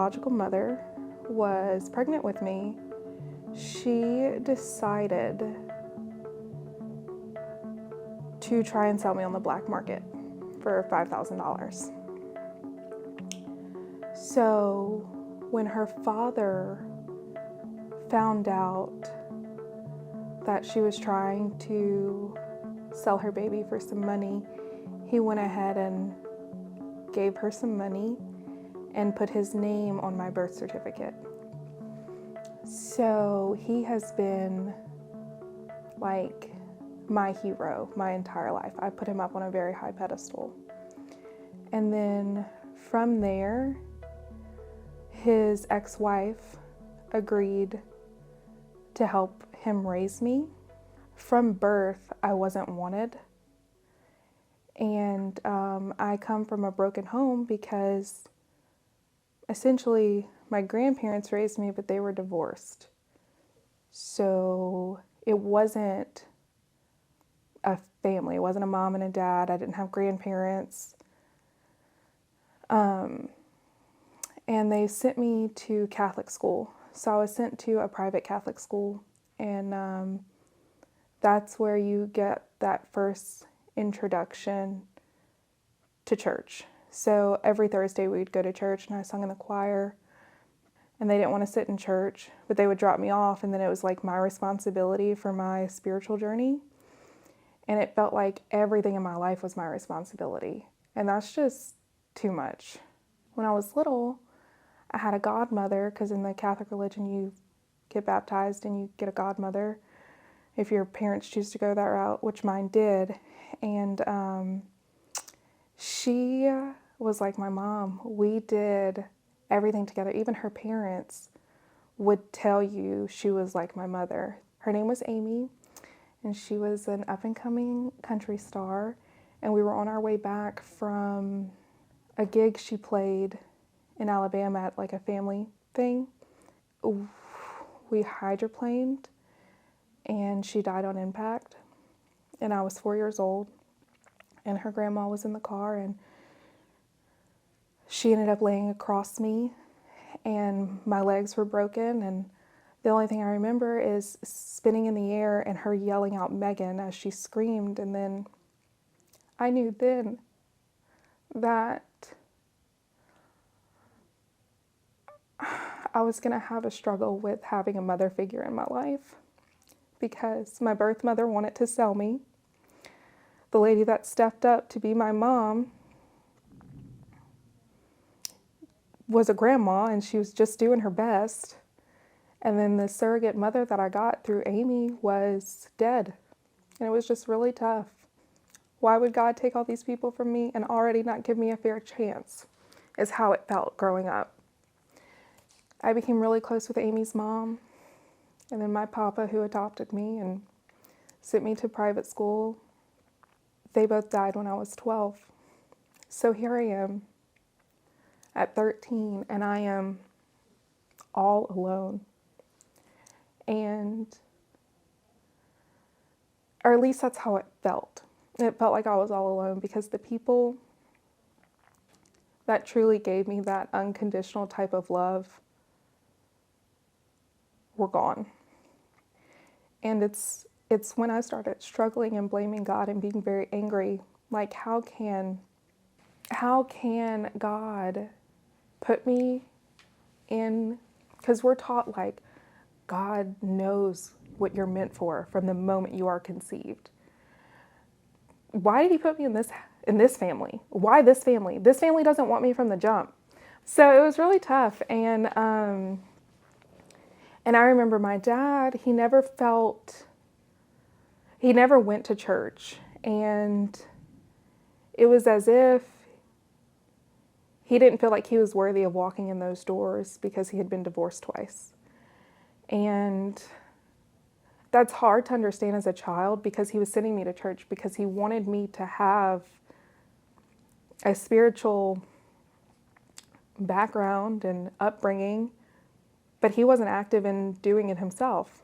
biological mother was pregnant with me, she decided to try and sell me on the black market for $5,000. So when her father found out that she was trying to sell her baby for some money, he went ahead and gave her some money and put his name on my birth certificate. So he has been like my hero my entire life. I put him up on a very high pedestal. And then from there, his ex-wife agreed to help him raise me. From birth, I wasn't wanted. And I come from a broken home because essentially my grandparents raised me, but they were divorced. So it wasn't a family. It wasn't a mom and a dad. I didn't have grandparents. And they sent me to Catholic school. So I was sent to a private Catholic school, and that's where you get that first introduction to church. So every Thursday we'd go to church, and I sung in the choir, and they didn't want to sit in church, but they would drop me off, and then it was like my responsibility for my spiritual journey. And it felt like everything in my life was my responsibility. And that's just too much. When I was little, I had a godmother, because in the Catholic religion you get baptized and you get a godmother if your parents choose to go that route, which mine did. And she was like my mom. We did everything together. Even her parents would tell you she was like my mother. Her name was Amy, and she was an up-and-coming country star. And we were on our way back from a gig she played in Alabama at like a family thing. We hydroplaned, and she died on impact. And I was 4 years old, and her grandma was in the car, and she ended up laying across me, and my legs were broken. And the only thing I remember is spinning in the air and her yelling out Megan as she screamed. And then I knew then that I was going to have a struggle with having a mother figure in my life, because my birth mother wanted to sell me. The lady that stepped up to be my mom was a grandma, and she was just doing her best. And then the surrogate mother that I got through Amy was dead. And it was just really tough. Why would God take all these people from me and already not give me a fair chance, is how it felt growing up. I became really close with Amy's mom, and then my papa, who adopted me and sent me to private school. They both died when I was 12. So here I am at 13, and I am all alone. And, or at least that's how it felt. It felt like I was all alone, because the people that truly gave me that unconditional type of love were gone. And it's when I started struggling and blaming God and being very angry, like how can God put me in, because we're taught like God knows what you're meant for from the moment you are conceived. Why did he put me in this family? Why this family? This family doesn't want me from the jump. So it was really tough. And I remember my dad, he never went to church. And it was as if he didn't feel like he was worthy of walking in those doors, because he had been divorced twice. And that's hard to understand as a child, because he was sending me to church because he wanted me to have a spiritual background and upbringing, but he wasn't active in doing it himself.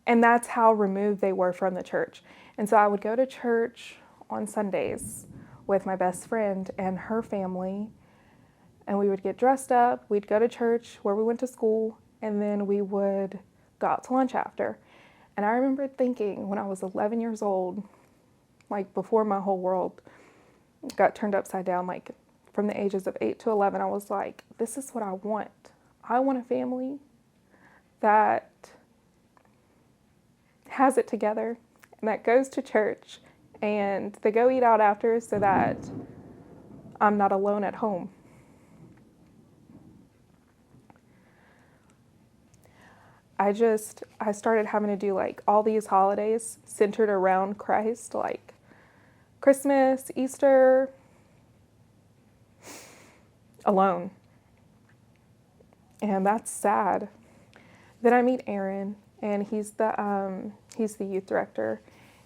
And that's how removed they were from the church. And so I would go to church on Sundays with my best friend and her family, And we would get dressed up, we'd go to church where we went to school, and then we would go out to lunch after. And I remember thinking when I was 11 years old, like before my whole world got turned upside down, like from the ages of 8 to 11, I was like, this is what I want. I want a family that has it together and that goes to church and they go eat out after so that I'm not alone at home. I started having to do like all these holidays centered around Christ, like Christmas, Easter, alone. And that's sad. Then I meet Aaron, and he's the youth director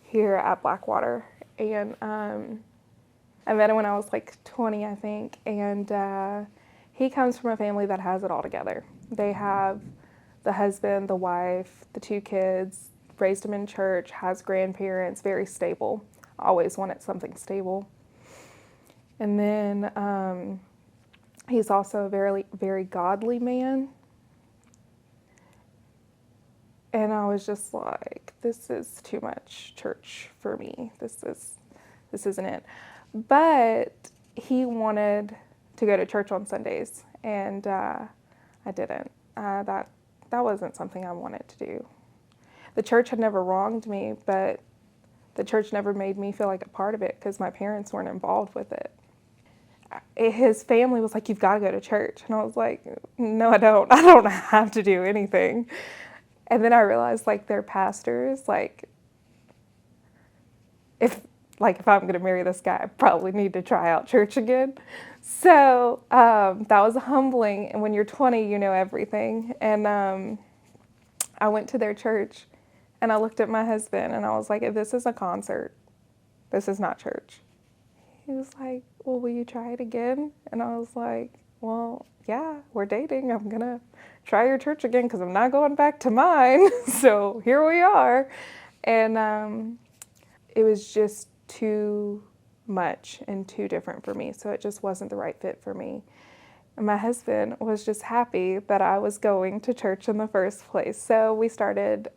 here at Blackwater. And I met him when I was like 20, I think. And he comes from a family that has it all together. They have the husband, the wife, the 2 kids, raised them in church, has grandparents, very stable. Always wanted something stable. And then he's also a very, very godly man. And I was just like, this is too much church for me. This isn't it. But he wanted to go to church on Sundays, and I didn't. That wasn't something I wanted to do. The church had never wronged me, but the church never made me feel like a part of it because my parents weren't involved with it. His family was like, you've got to go to church. And I was like, no, I don't. I don't have to do anything. And then I realized, like, they're pastors. Like, if I'm going to marry this guy, I probably need to try out church again. So that was humbling. And when you're 20, you know everything. And I went to their church, and I looked at my husband, and I was like, if this is a concert, this is not church. He was like, well, will you try it again? And I was like, well, yeah, we're dating. I'm going to try your church again because I'm not going back to mine. So here we are. And it was just too much and too different for me. So it just wasn't the right fit for me. And my husband was just happy that I was going to church in the first place. So we started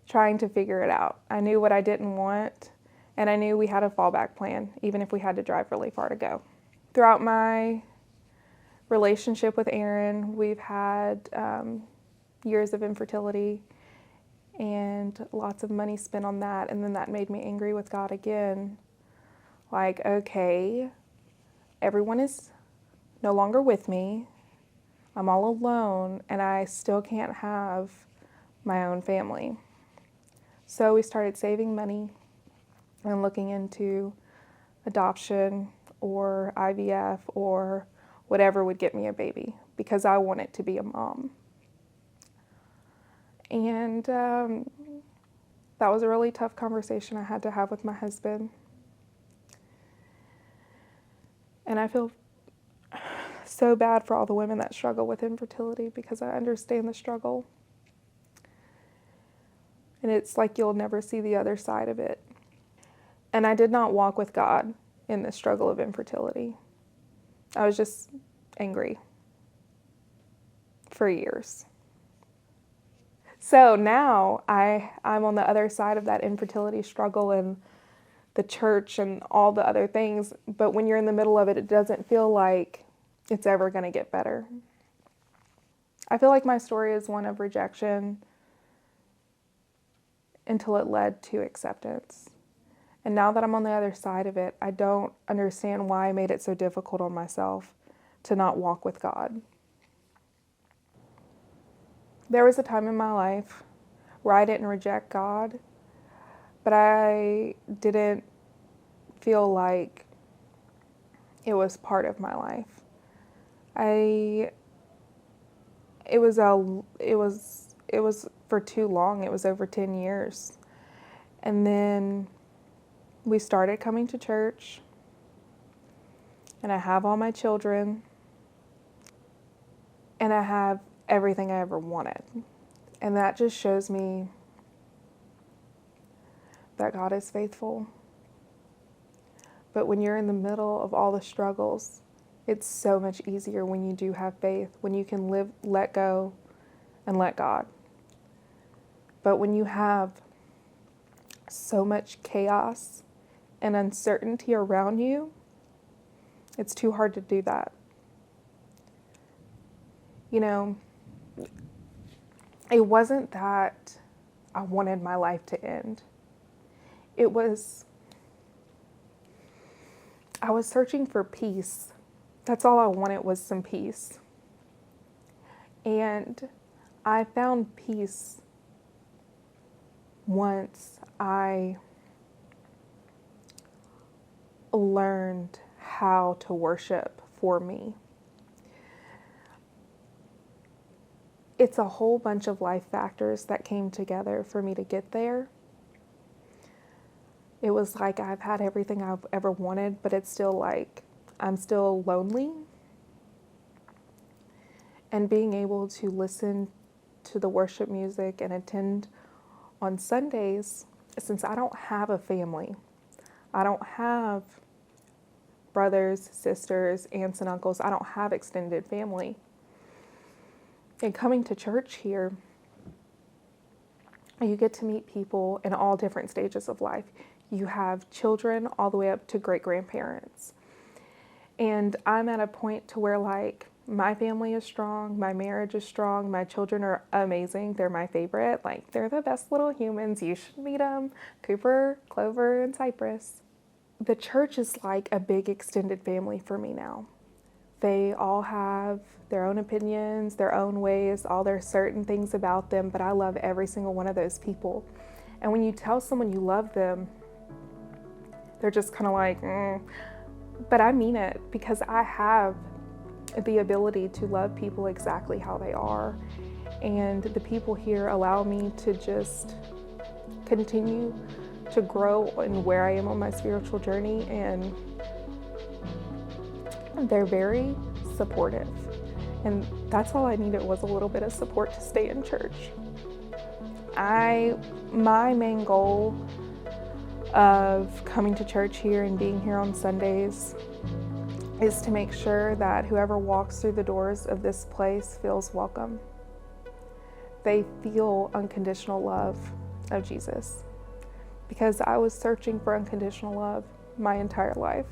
trying to figure it out. I knew what I didn't want. And I knew we had a fallback plan, even if we had to drive really far to go. Throughout my relationship with Aaron, we've had years of infertility and lots of money spent on that. And then that made me angry with God again. Like, okay, everyone is no longer with me. I'm all alone, and I still can't have my own family. So we started saving money and looking into adoption or IVF or whatever would get me a baby because I wanted to be a mom. And that was a really tough conversation I had to have with my husband. And I feel so bad for all the women that struggle with infertility because I understand the struggle. And it's like you'll never see the other side of it. And I did not walk with God in the struggle of infertility. I was just angry for years. So now I'm on the other side of that infertility struggle and the church and all the other things. But when you're in the middle of it, it doesn't feel like it's ever going to get better. I feel like my story is one of rejection until it led to acceptance. And now that I'm on the other side of it, I don't understand why I made it so difficult on myself to not walk with God. There was a time in my life where I didn't reject God, but I didn't feel like it was part of my life. It was for too long. It was over 10 years. And then we started coming to church, and I have all my children, and I have everything I ever wanted. And that just shows me that God is faithful. But when you're in the middle of all the struggles, it's so much easier when you do have faith, when you can let go and let God. But when you have so much chaos and uncertainty around you, it's too hard to do that. You know, it wasn't that I wanted my life to end. It was, I was searching for peace. That's all I wanted, was some peace. And I found peace once I learned how to worship for me. It's a whole bunch of life factors that came together for me to get there. It was like I've had everything I've ever wanted, but it's still like I'm still lonely. And being able to listen to the worship music and attend on Sundays, since I don't have a family, I don't have brothers, sisters, aunts, and uncles, I don't have extended family. And coming to church here, you get to meet people in all different stages of life. You have children all the way up to great-grandparents. And I'm at a point to where, like, my family is strong, my marriage is strong, my children are amazing, they're my favorite. Like, they're the best little humans, you should meet them. Cooper, Clover, and Cypress. The church is like a big extended family for me now. They all have their own opinions, their own ways, all their certain things about them, but I love every single one of those people. And when you tell someone you love them, they're just kind of like, But I mean it, because I have the ability to love people exactly how they are. And the people here allow me to just continue to grow in where I am on my spiritual journey, and they're very supportive. And that's all I needed, was a little bit of support to stay in church. My main goal of coming to church here and being here on Sundays is to make sure that whoever walks through the doors of this place feels welcome. They feel unconditional love of Jesus. Because I was searching for unconditional love my entire life.